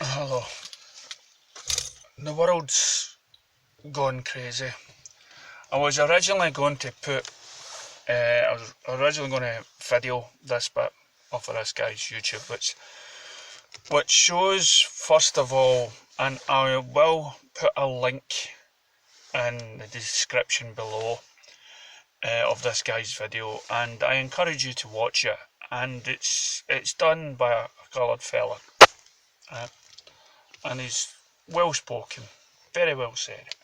Hello. The world's gone crazy. I was originally going to video this bit off of this guy's YouTube, which shows, first of all, and I will put a link in the description below of this guy's video, and I encourage you to watch it. And it's done by a coloured fella, and he's well spoken, very well said.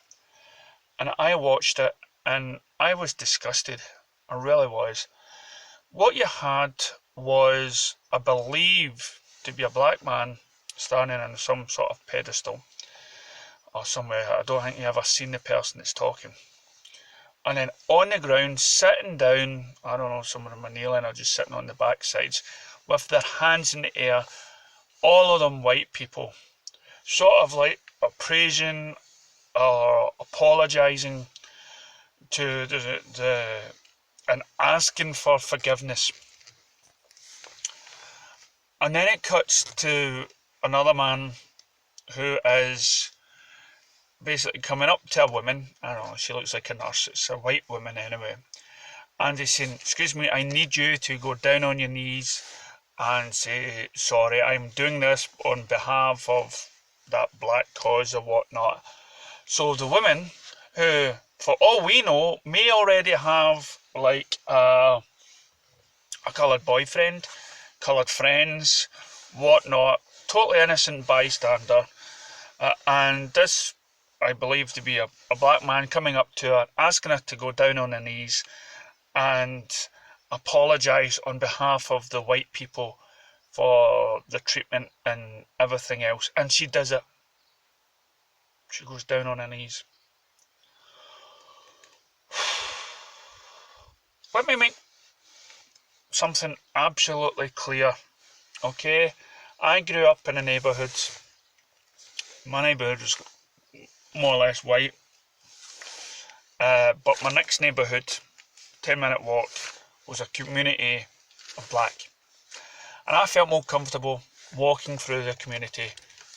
And I watched it and I was disgusted. I really was. What you had was, I believe, to be a black man standing on some sort of pedestal or somewhere. I don't think you ever seen the person that's talking. And then on the ground, sitting down, I don't know, some of them are kneeling or just sitting on the back sides with their hands in the air, all of them white people, sort of like praising or apologising to the and asking for forgiveness. And then it cuts to another man who is basically coming up to a woman. I don't know, she looks like a nurse, it's a white woman anyway, and he's saying, "Excuse me, I need you to go down on your knees and say sorry, I'm doing this on behalf of that black cause," or whatnot. So the woman, who for all we know may already have like a coloured boyfriend, coloured friends, whatnot, totally innocent bystander, and this I believe to be a black man coming up to her, asking her to go down on her knees and apologise on behalf of the white people for the treatment and everything else. And she does it. She goes down on her knees. Let me make something absolutely clear, okay? I grew up in a neighbourhood. My neighbourhood was more or less white, but my next neighbourhood, 10-minute walk, was a community of black, and I felt more comfortable walking through the community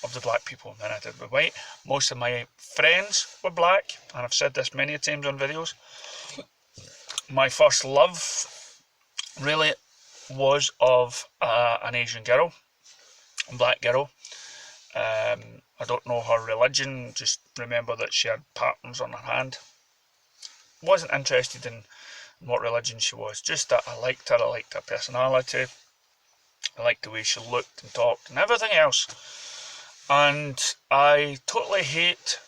of the black people than I did with white. Most of my friends were black, and I've said this many times on videos. My first love really was of an Asian girl, a black girl. I don't know her religion, just remember that she had patterns on her hand. Wasn't interested in what religion she was, just that I liked her personality, I liked the way she looked and talked and everything else. And I totally hate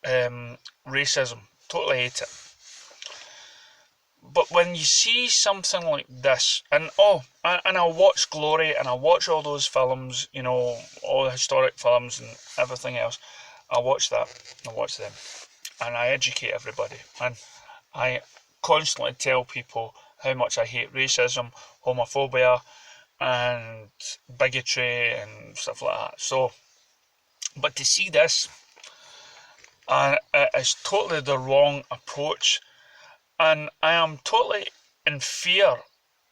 racism, totally hate it. But when you see something like this, and I watch Glory, and I watch all those films, you know, all the historic films and everything else, I watch them, and I educate everybody, and I constantly tell people how much I hate racism, homophobia, and bigotry and stuff like that. So, but to see this, it's totally the wrong approach. And I am totally in fear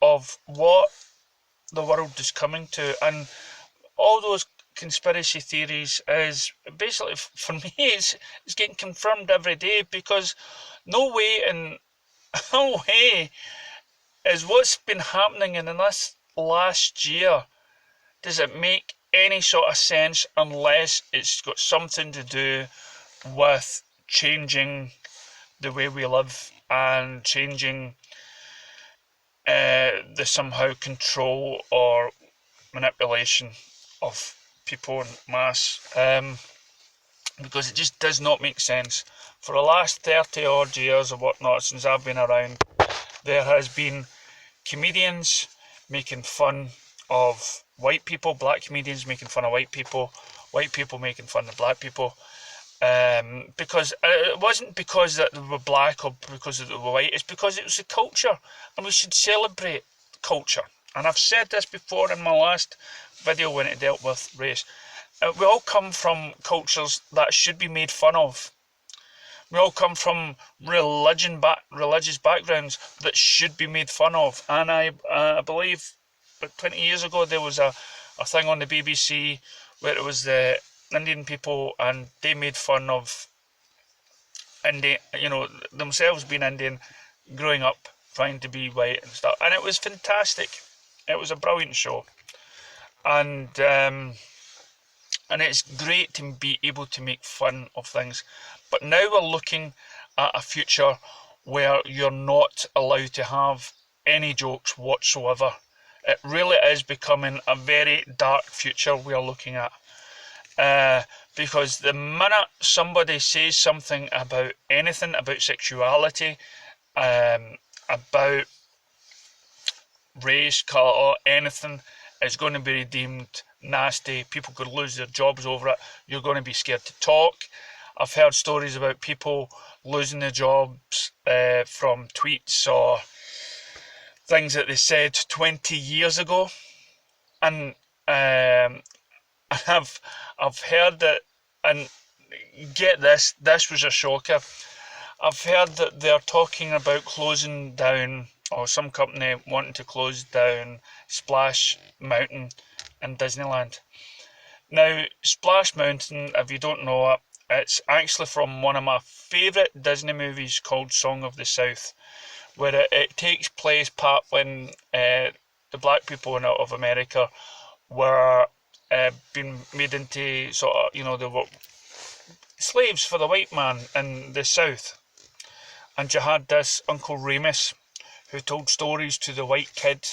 of what the world is coming to. And all those conspiracy theories is basically, for me, it's getting confirmed every day, because no way is what's been happening in this last year, does it make any sort of sense unless it's got something to do with changing the way we live and changing the somehow control or manipulation of people in mass, because it just does not make sense. For the last 30 odd years or whatnot, since I've been around, there has been comedians making fun of white people, black comedians making fun of white people making fun of black people. Because it wasn't because that they were black or because they were white, it's because it was the culture, and we should celebrate culture. And I've said this before in my last video when it dealt with race. We all come from cultures that should be made fun of. We all come from religious backgrounds that should be made fun of. And I believe about 20 years ago there was a thing on the BBC where it was the Indian people, and they made fun of Indian, themselves being Indian, growing up trying to be white and stuff, and it was fantastic. It was a brilliant show, and it's great to be able to make fun of things. But now we're looking at a future where you're not allowed to have any jokes whatsoever. It really is becoming a very dark future we are looking at. Because the minute somebody says something about anything, about sexuality, about race, colour, anything, is going to be deemed nasty. People could lose their jobs over it. You're going to be scared to talk. I've heard stories about people losing their jobs from tweets or things that they said 20 years ago. And I've heard that, and get this was a shocker. I've heard that they're talking about closing down, or some company wanting to close down Splash Mountain in Disneyland. Now, Splash Mountain, if you don't know it, it's actually from one of my favourite Disney movies called Song of the South, where it takes place part when the black people of America were being made into sort of, they were slaves for the white man in the South. And you had this Uncle Remus who told stories to the white kid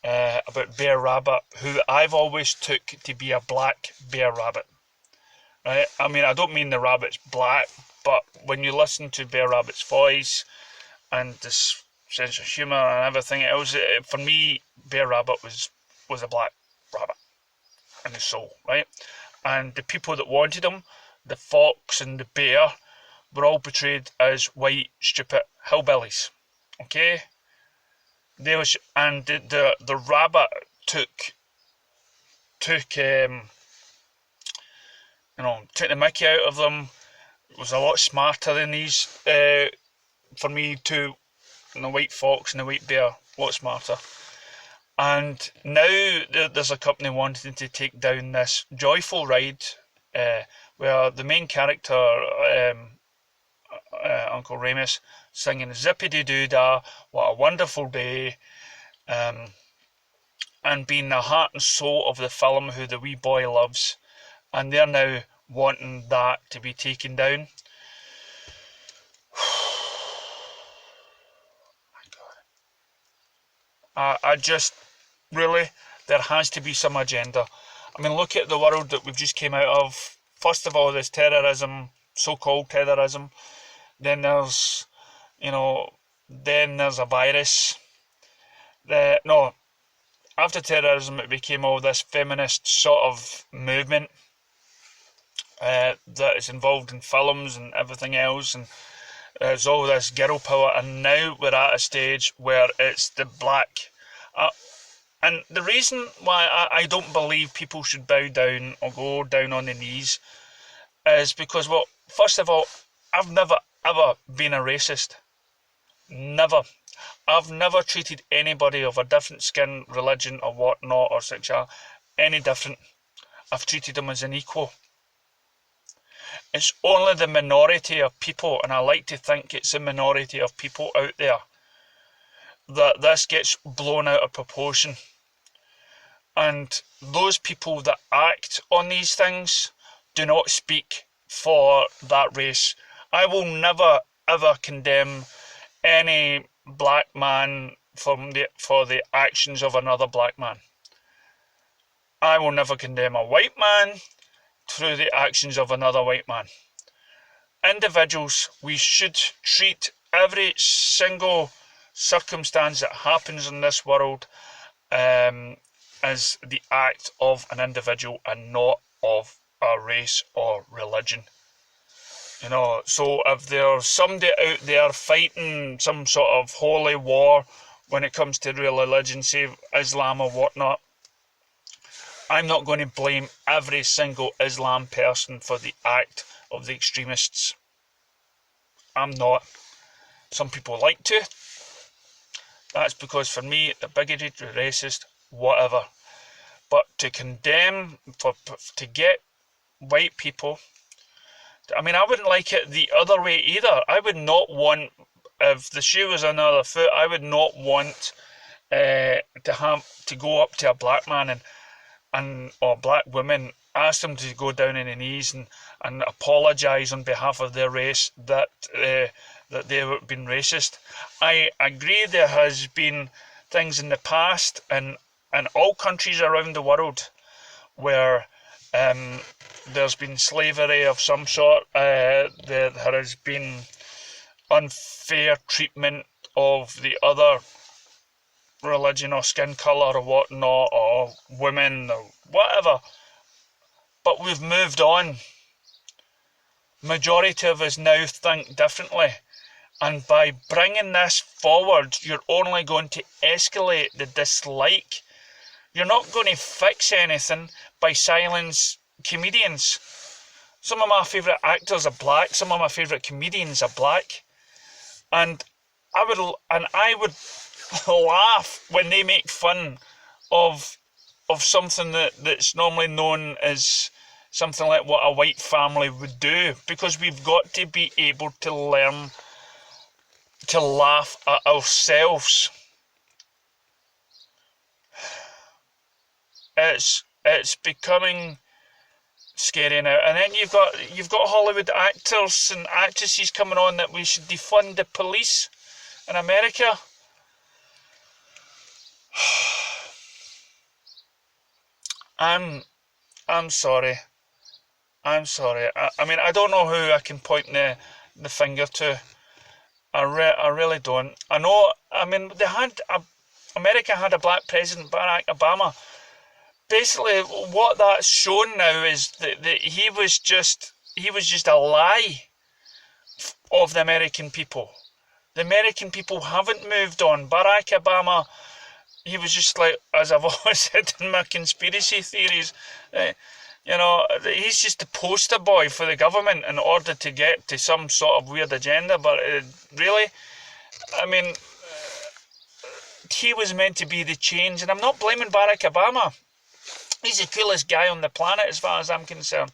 about Bear Rabbit, who I've always took to be a black Bear Rabbit. Right? I mean, I don't mean the rabbit's black, but when you listen to Bear Rabbit's voice and this sense of humour and everything, it was, for me, Bear Rabbit was a black rabbit in his soul, right? And the people that wanted him, the fox and the bear, were all portrayed as white, stupid hillbillies. Okay? And the rabbit took the mickey out of them. It was a lot smarter than these, for me too, and the white fox and the white bear, a lot smarter. And now there's a company wanting to take down this joyful ride, where the main character, Uncle Remus, singing Zip-a-dee-doo-dah, what a wonderful day, and being the heart and soul of the film, who the wee boy loves. And they're now wanting that to be taken down. I just, really, there has to be some agenda. I mean, look at the world that we've just came out of. First of all, there's terrorism, so-called terrorism. Then there's, then there's a virus. After terrorism, it became all this feminist sort of movement that is involved in films and everything else, and there's all this girl power, and now we're at a stage where it's the black. And the reason why I don't believe people should bow down or go down on the knees is because, well, first of all, I've never ever been a racist. Never. I've never treated anybody of a different skin, religion or whatnot, or sexuality any different. I've treated them as an equal. It's only the minority of people, and I like to think it's a minority of people out there, that this gets blown out of proportion. And those people that act on these things do not speak for that race. I will never ever condemn any black man for the actions of another black man. I will never condemn a white man through the actions of another white man. Individuals, we should treat every single circumstance that happens in this world as the act of an individual and not of a race or religion. So if there's somebody out there fighting some sort of holy war when it comes to real religion, say Islam or whatnot, I'm not going to blame every single Islam person for the act of the extremists. I'm not. Some people like to. That's because for me, they're bigoted, they're racist, whatever. But to condemn, to get white people, I mean, I wouldn't like it the other way either. I would not want, if the shoe was on the other foot, I would not want to go up to a black man or black woman, ask them to go down on their knees and apologise on behalf of their race that they've been racist. I agree there has been things in the past in all countries around the world where there's been slavery of some sort. There has been unfair treatment of the other religion or skin colour or whatnot, or women or whatever. But we've moved on. Majority of us now think differently. And by bringing this forward, you're only going to escalate the dislike. You're not going to fix anything by silence comedians. Some of my favourite actors are black. Some of my favourite comedians are black. And I would laugh when they make fun of something that's normally known as something like what a white family would do, because we've got to be able to learn to laugh at ourselves. It's becoming scary now. And then you've got Hollywood actors and actresses coming on that we should defund the police in America. I'm sorry. I'm sorry. I mean, I don't know who I can point the finger to. I really don't. I know. I mean, America had a black president, Barack Obama. Basically, what that's shown now is that he was just a lie of the American people. The American people haven't moved on. Barack Obama, he was just like, as I've always said in my conspiracy theories, he's just a poster boy for the government in order to get to some sort of weird agenda. But really, I mean, he was meant to be the change. And I'm not blaming Barack Obama. He's the coolest guy on the planet as far as I'm concerned.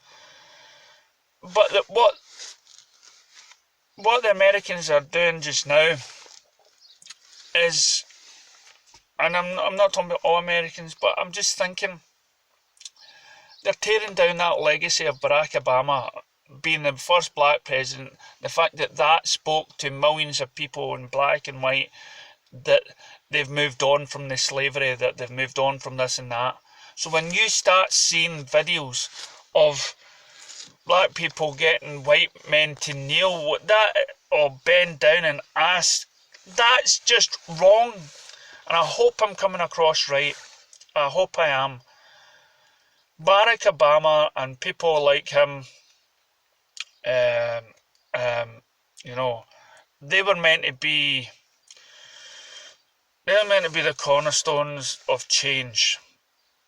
But what the Americans are doing just now is, and I'm not talking about all Americans, but I'm just thinking, they're tearing down that legacy of Barack Obama being the first black president, the fact that spoke to millions of people in black and white, that they've moved on from the slavery, that they've moved on from this and that. So when you start seeing videos of black people getting white men to kneel or bend down and ask, that's just wrong. And I hope I'm coming across right. I hope I am. Barack Obama and people like him, they were meant to be the cornerstones of change.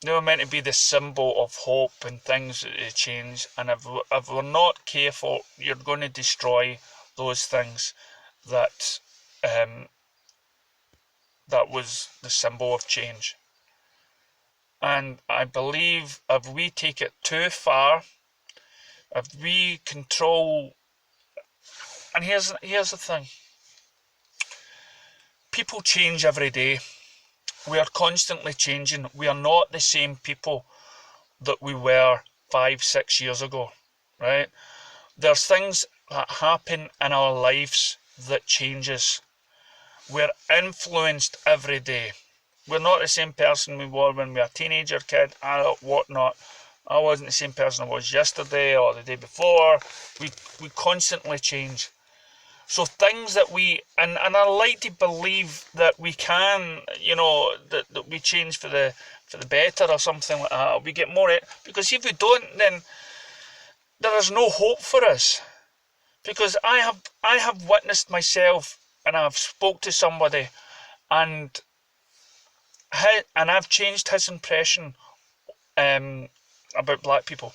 They were meant to be the symbol of hope and things that change. And if we're not careful, you're going to destroy those things that was the symbol of change. And I believe if we take it too far, if we control, and here's the thing, people change every day. We are constantly changing. We are not the same people that we were 5-6 years ago, right? There's things that happen in our lives that change us. We're influenced every day. We're not the same person we were when we were a teenager, kid, adult, whatnot. I wasn't the same person I was yesterday or the day before. We constantly change. So things that and I like to believe that we can, that we change for the better or something like that. We get more, because if we don't, then there is no hope for us. Because I have witnessed myself, and I've spoke to somebody, and I've changed his impression about black people,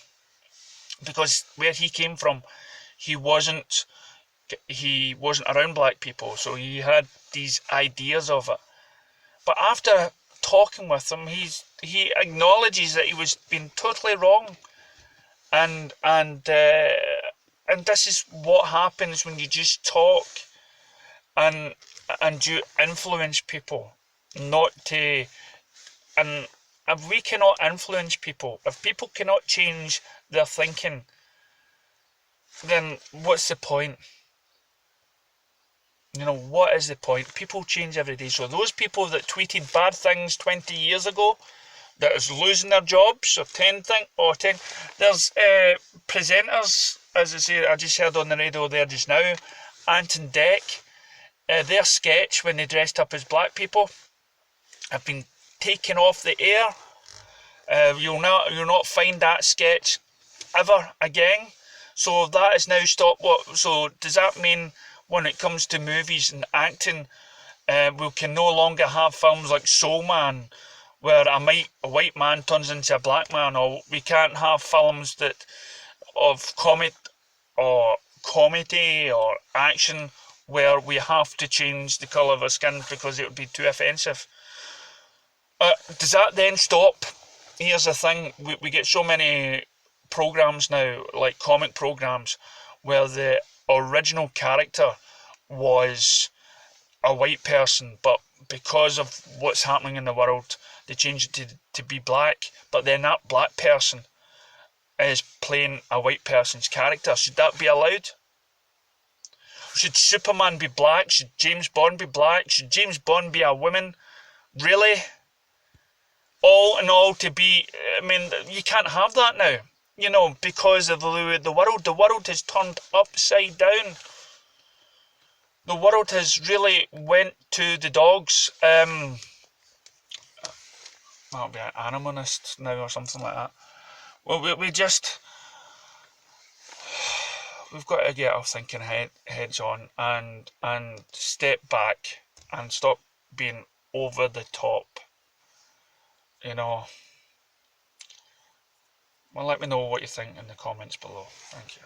because where he came from, he wasn't around black people, so he had these ideas of it. But after talking with him, he acknowledges that he was being totally wrong, and this is what happens when you just talk and you influence people, not to. And if we cannot influence people, if people cannot change their thinking, then what's the point? You know, what is the point? People change every day. So those people that tweeted bad things 20 years ago, that is losing their jobs, or 10, there's presenters, as I say, I just heard on the radio there just now, Ant and Dec, their sketch when they dressed up as black people have been taken off the air. You'll not find that sketch ever again. So that is now stopped. So does that mean when it comes to movies and acting, we can no longer have films like Soul Man, where a white man turns into a black man, or we can't have films that of comedy or action where we have to change the colour of our skin because it would be too offensive? Does that then stop? Here's the thing, we get so many programs now, like comic programs, where the original character was a white person, but because of what's happening in the world, they changed it to be black, but then that black person is playing a white person's character. Should that be allowed? Should Superman be black? Should James Bond be black? Should James Bond be a woman? Really? All in all, to be, I mean, you can't have that now, you know, because of the world. The world has turned upside down. The world has really went to the dogs. That'll be an animalist now or something like that. Well, we've got to get our thinking heads on and step back and stop being over the top. You know, well, let me know what you think in the comments below. Thank you.